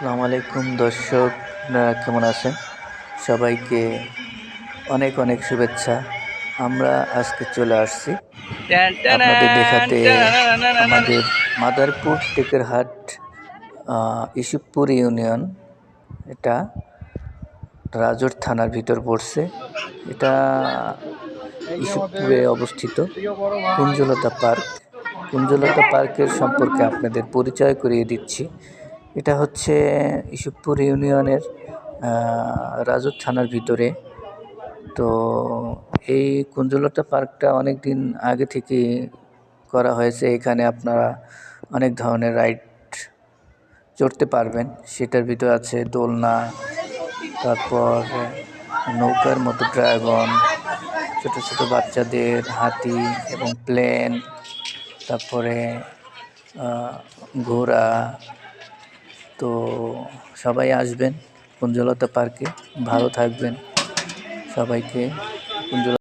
আসসালামু আলাইকুম দর্শক, আপনারা কেমন আছেন? সবাইকে অনেক অনেক শুভেচ্ছা। আমরা আজকে চলে আসছি আপনাদের দেখাতে আমাদের মাদারপুর টেকেরহাট ইসুফপুর ইউনিয়ন। এটা রাজোর থানার ভিতর পড়ছে। এটা ইসুফপুরে অবস্থিত কুঞ্জলতা পার্ক। কুঞ্জলতা পার্কের সম্পর্কে আপনাদের পরিচয় করিয়ে দিচ্ছি। এটা হচ্ছে ইসুফপুর ইউনিয়নের রাজোর থানার ভিতরে। তো এই কুঞ্জলতা পার্কটা অনেক দিন আগে থেকে করা হয়েছে। এখানে আপনারা অনেক ধরনের রাইড চড়তে পারবেন। সেটার ভিতরে আছে দোলনা, তারপর নৌকার মতো ড্রাগন, ছোট ছোট বাচ্চাদের হাতি এবং প্লেন, তারপরে ঘোড়া। তো সবাই আসবেন কুঞ্জলতা পার্কে, ভালো থাকবেন। সবাইকে কুঞ্জলতা